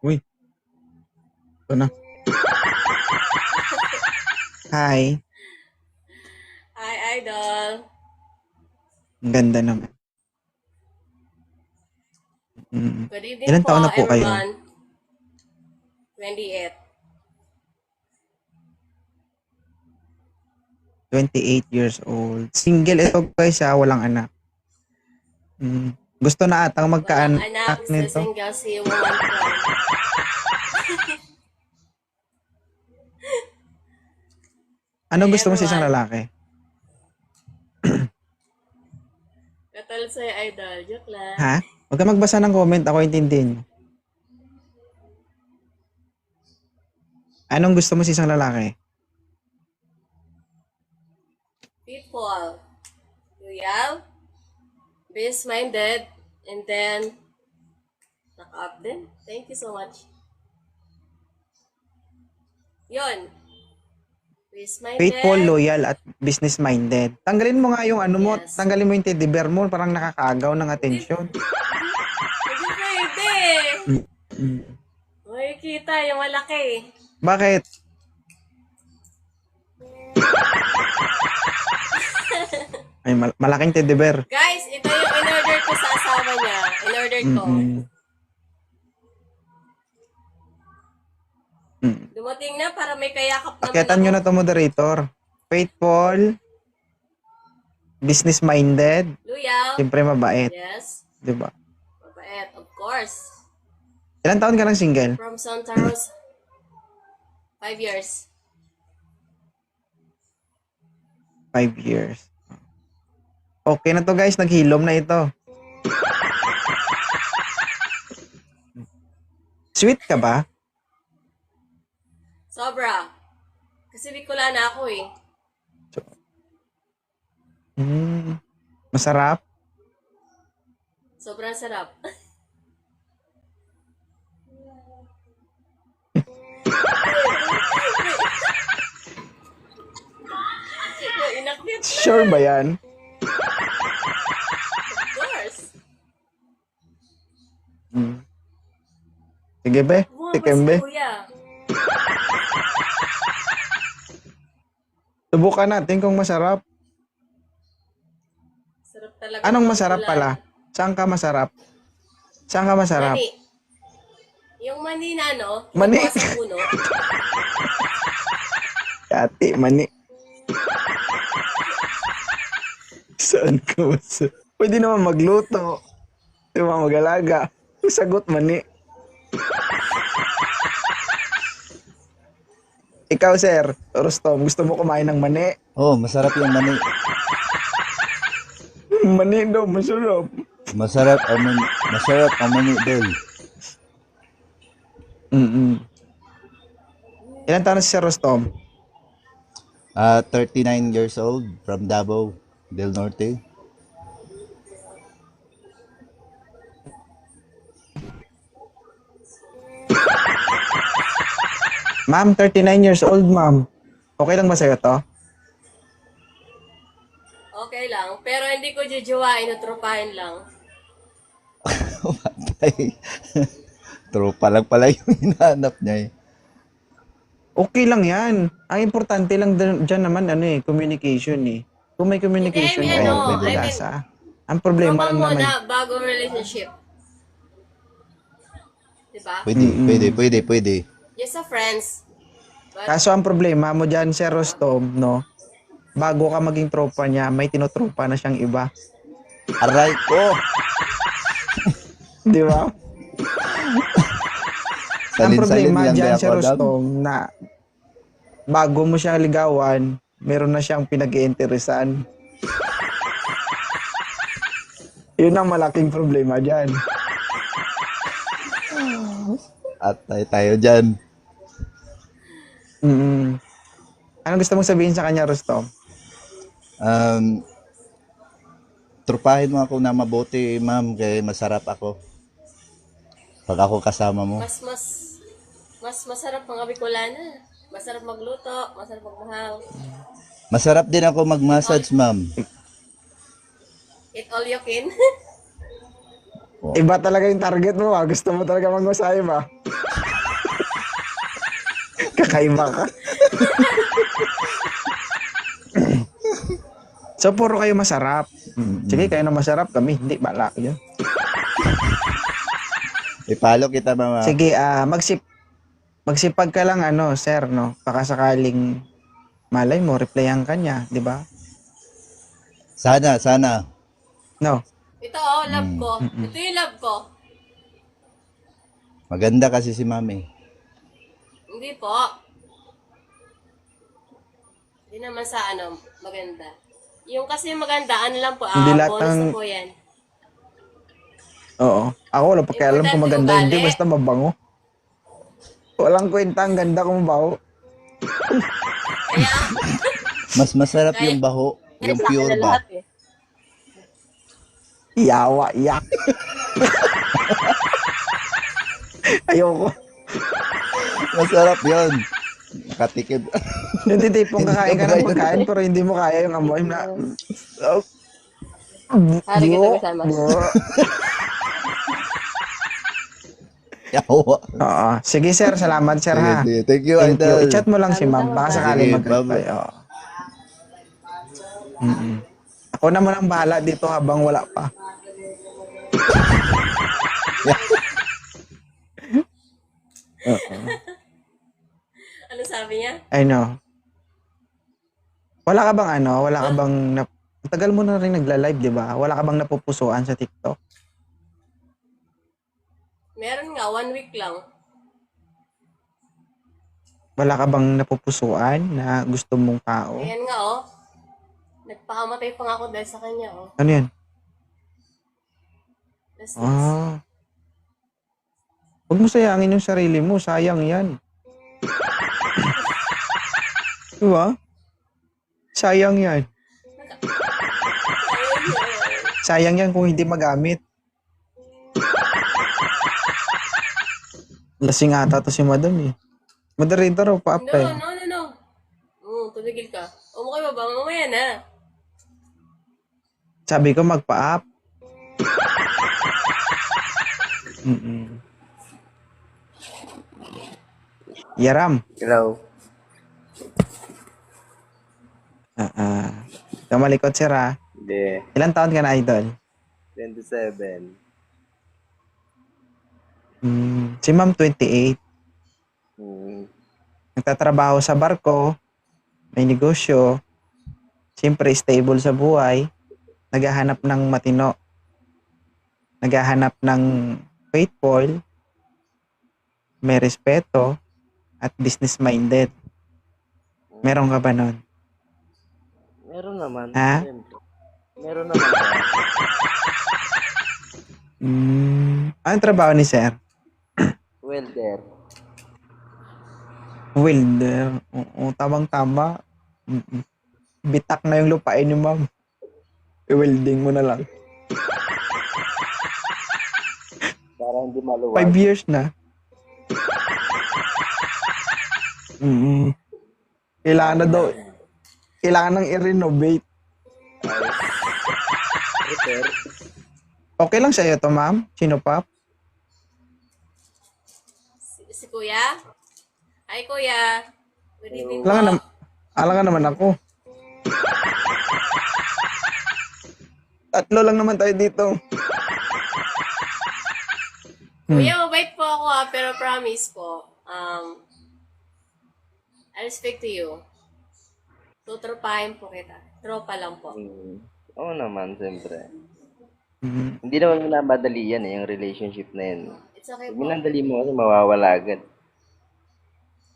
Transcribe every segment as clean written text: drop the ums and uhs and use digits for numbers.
Uy, ito na. Hi. Hi, Idol. Ang ganda naman. Good evening Ilan po, taon na po kayo? everyone. 28. 28 years old. Single ito guys ha, walang anak. Gusto na atang Walang magkaanak anak, sa nito. single si Woman Prime. Anong Hi, gusto mo sa isang everyone. lalaki? Katulad sa'yo, Idol. Joke lang. Ha? Huwag ka magbasa ng comment, ako intindihin mo. Anong gusto mo sa isang lalaki? People. Loyal. Business-minded. And then, naka-up din. Thank you so much. Yun. Business-minded. Faithful, loyal, at business-minded. Tanggalin mo nga yung ano mo, Yes. tanggalin mo yung teddy bear mo, parang nakakaagaw ng atensyon. Hindi pwede. Makikita yung malaki. Bakit? Ay, malaking teddy bear. Guys, ito yung in-order ko sa asawa niya. In-order ko. Dumating na para may kayakap naman Paketan nyo na to, moderator. Faithful, business-minded, Loyal. siyempre mabait. Yes. Diba? Mabait, of course. Ilan taon ka ng single? From Santa Rosa. 5 years. 5 years. Okay na to guys, naghilom na ito. Sweet ka ba? Sobra. Kasi Bicolana ako eh. Masarap? Sobrang sarap. Inakit na. Sure ba yan? Of course. Sige be, Bumabas tikim si be. Kuya. Subukan natin kung masarap. Sarap talaga. Anong ng masarap ulan. pala? Saan ka masarap? Saan ka masarap? Mani. Yung mani na ano, Mani. kinukuha sa puno. Ate, mani. Saan ka masarap? Pwede naman magluto. Di ba mag-alaga? Sagot mani. Ikaw, sir, Rostom, gusto mo kumain ng mani? Oh, masarap yung mani. Mani daw, masarap. Masarap ang mani doy. Ilan taon na si Sir Rostom? 39 years old from Davao del Norte. Ma'am, 39 years old, ma'am. Okay lang ba sa'yo to? Okay lang. Pero hindi ko jujuwain o tropahin lang. Patay. Tropa lang pala yung hinahanap niya eh. Okay lang yan. Ang importante lang dyan naman, communication eh. Kung may communication, Hindi, ay ano, pwede I mean, lasa. Ang problema Tropa lang mo naman, na bagong relationship. Diba? Pwede. Just a friends. But, kaso ang problema mo dyan, Sir Rostom, no? Bago ka maging tropa niya, may tinutropa na siyang iba. Aray ko. Di ba? Ang Salin-salin problema lang dyan, kaya Sir ako, Adam. Rostom, na bago mo siya ligawan, meron na siyang pinag-iinteresan. Yun ang malaking problema dyan. At tayo dyan. Anong gusto mong sabihin sa kanya, Rostom? Trupahin mo ako na mabuti, ma'am, kaya masarap ako. Pag ako kasama mo. mas masarap mga Bicolana. Masarap magluto, masarap magmahal. Masarap din ako mag-massage, ma'am. Eat all you can. Oh, Iba talaga yung target mo, ah. Gusto mo talaga magmasahe ba? Kakaiba ka. So, puro kayo masarap. Sige, kayo na masarap. Kami, hindi. Bala yun. Ipalo kita, mama. Sige, magsipag ka lang, sir, no? Baka sakaling malay mo, replyan ka niya, di ba? Sana. No? Ito, love ko. Ito yung love ko. Maganda kasi si mami. Hindi po. Hindi naman sa maganda. Yung kasi maganda, lang po, Hindi lahat bonus ng- na po yan. Oo. Ako, wala pakialam kung Importante maganda, hindi. ugali. Basta mabango. Walang kwenta ang ganda kung mabaho. Kaya, Mas masarap yung baho, yung sa akin pure na ba? lahat eh. Yawa, yak. Ayoko. Masarap yun. Nakatikim. Yung tipong kakain ka Hindi ng ka pagkain pero hindi mo kaya yung amoy na... Hari kita kasama. Yawa. Oo. Sige, sir. Salamat, sir, ha. Sige. Thank you, Thank you. idol. I-chat mo lang si ma'am. Baka sakali Sige, mag-reply. Oo. Ako na mo lang bahala dito habang wala pa. Oo. Ano sabi niya? I know. Wala ka bang tagal mo na rin nagla-live, di ba? Wala ka bang napupusuan sa TikTok? Meron nga, 1 week lang. Wala ka bang napupusuan na gusto mong tao? Ayan nga, oh. Nagpakamatay pa nga ako dahil sa kanya, oh. Ano yan? Last Huwag mo sayangin yung sarili mo. Sayang yan. Diba? Sayang yan. Sayang yan kung hindi magamit. Lasing ata to si madam eh. Moderator o pa-up eh. No. Tumigil ka. Umukay ba ba? Mamaya na. Sabi ko magpa-up. Yaram. Hello. Kamalikot sir ha. Hindi. Ilan taon ka na, idol? 27. Si ma'am 28. Hmm. Nagtatrabaho sa barko. May negosyo. Siyempre stable sa buhay. Naghahanap ng matino. Naghahanap ng faithful. May respeto. At business-minded. Meron ka ba nun? Meron naman. Ha? Siyempre. Meron naman. Anong trabaho ni sir? Welder. Welder. Oo, tamang-tama. Bitak na yung lupain ni ma'am. I-welding mo na lang. Para hindi maluwag. 5 years na. Kailangan na daw. Kailangan nang i-renovate. Repair. Okay lang sa'yo to, ma'am? Sino pa? Si kuya? Hi, kuya. Good evening po. Alam nga naman ako. Tatlo lang naman tayo dito. Kuya, mabait po ako pero promise po, I'll speak to you. Tutropahin po kita. Tropa lang po. Oo naman, siyempre. Hindi naman minamadali yan yung relationship na yan. It's okay Pag po. minadali mo kasi mawawala agad.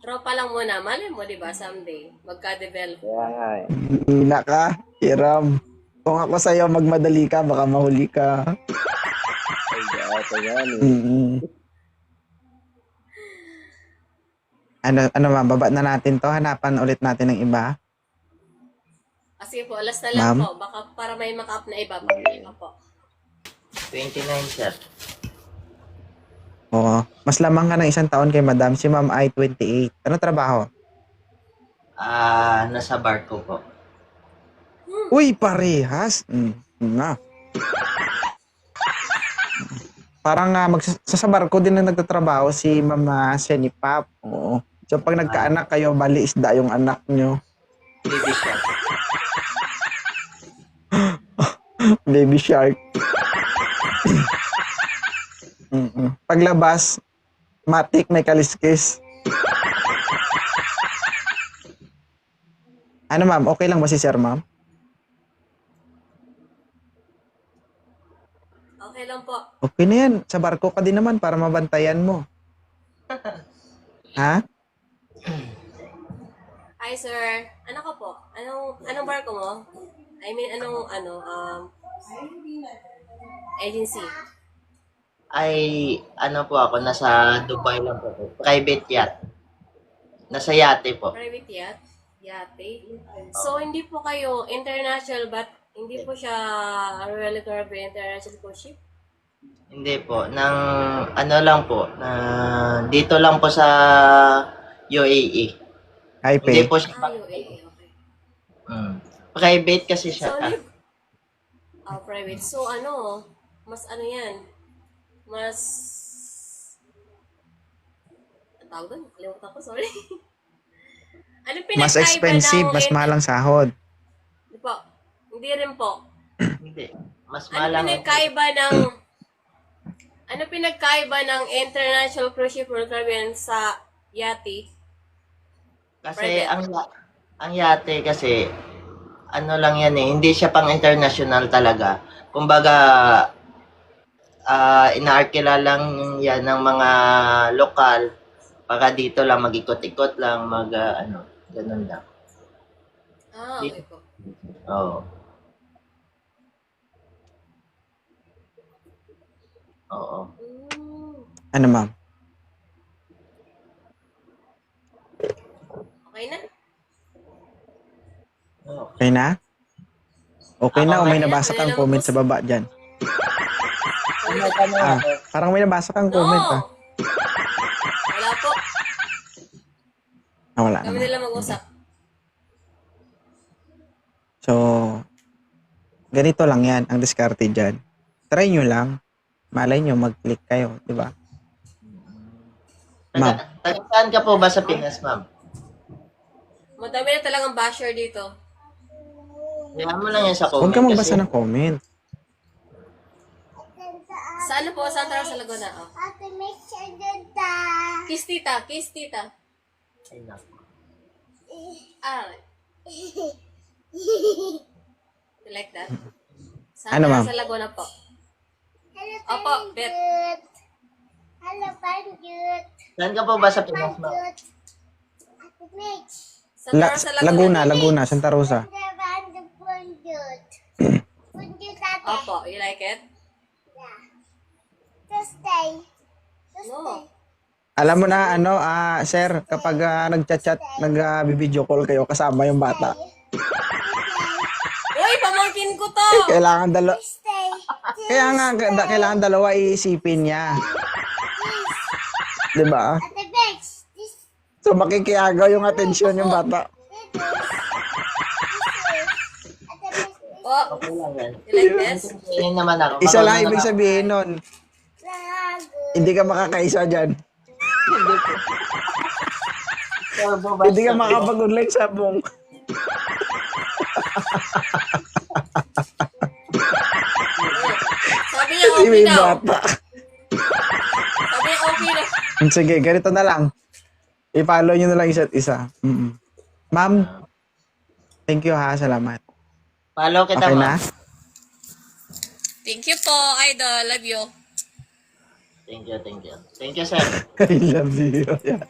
Tropa lang muna. Malay mo, di ba, someday, magka-develop. Kaya nga eh. Hina ka, Hiram. Kung ako sa'yo, magmadali ka, baka mahuli ka. Ay, ata yan eh. Ano ma'am, baba na natin to. Hanapan ulit natin ng iba. Sige po, last na lang Ma'am? po. Baka para may maka-up na iba. Iba po. 29, sir. Oo. Mas lamang ka ng 1 taon kay madam. Si ma'am ay 28. Ano trabaho? Nasa barko po. Uy, parehas. Na. Parang sa barko din na nagtatrabaho si Mama Senny Pap. Oo. So pag nagkaanak kayo, bali isda yung anak nyo. Baby shark. Baby shark. Paglabas, matik may kaliskis. Ano ma'am, okay lang ba si sir ma'am? Okay lang po. Okay na yan. Sa barko ka din naman para mabantayan mo. Ha? Hi, sir. Ano ka po? Anong barko mo? I mean, agency. Ay, ano po ako, nasa Dubai lang po. Private yacht. Nasa yate po. Private yacht? Yate? So, hindi po kayo international, but hindi po siya Royal Caribbean International Cruise Ship? Hindi po. Nang, ano lang po, dito lang po sa UAE. High Hindi pay. po siya. UAE, okay. Private kasi siya. So, private. So, mas yan? Mas, ang tawag doon? Kalimutan ko, sorry. Ano Mas pinagkaiba expensive, ng mas mahal ang sahod. Hindi po. Hindi rin po. Hindi. Mas Ano malang. pinagkaiba ng International Cruise Ship Royal Caribbean sa yate? Kasi Private. ang yate kasi ano lang yan eh, hindi siya pang international talaga. Kumbaga inaarkila lang yan ng mga lokal para dito lang mag-ikot-ikot lang, ganun lang. Okay po. Oo. Oo. Ano ma'am? Okay na? Oo. Okay na? Okay na o may Okay na, nabasa kang wala comment lang sa baba dyan? May tanong Ah, ako. parang may nabasa kang comment ah. Wala po. Wala Kami naman. nila mag-usap. So, ganito lang yan, ang diskarte dyan. Try nyo lang. Malay nyo, mag-click kayo, di ba? Ma'am. Saan ka po ba sa Pinas, ma'am? Madami na talagang basher dito. Hayaan mo lang yan sa comment. Huwag ka magbasa kasi- ng comment. Sa ano po? Saan tara sa Laguna? Oh. Kiss tita. Kiss tita. Ay, naku. Ah. You like that? Saan Ano, tara ma'am? sa Laguna po? Opo, bet. Hello, Bandit. Saan ka po ba sa Pinas, ma'am? Saan tara sa Laguna, Santa Rosa. Bandit. Bandit, ate. Opo, you like it? Tuesday. No. Alam mo na, sir, kapag nagchat-chat, nag-video call kayo, kasama yung bata. Uy, pamangkin ko to! Kailangan Tuesday. Kaya nga, kailangan dalawa iisipin niya. Di ba? Ate Bex. This. So, makikiagaw yung atensyon yung bata. Ate Bex. Oh, Okay lang yan. you like this? Tingin naman ako. Isa lang Marunong ibig na- sabihin nun, hindi ka makakaisa dyan. Turbo ba Hindi ka siya? makapag-online sa buong. Sabi niya okay Yung daw. bata. Sabi niya okay na. Sige, ganito na lang. I-follow nyo na lang isa't isa. Ma'am, thank you ha. Salamat. Follow kita, Okay ma'am. na? Thank you po, idol. Love you. Thank you, thank you. Thank you, sir. I love you. Yeah.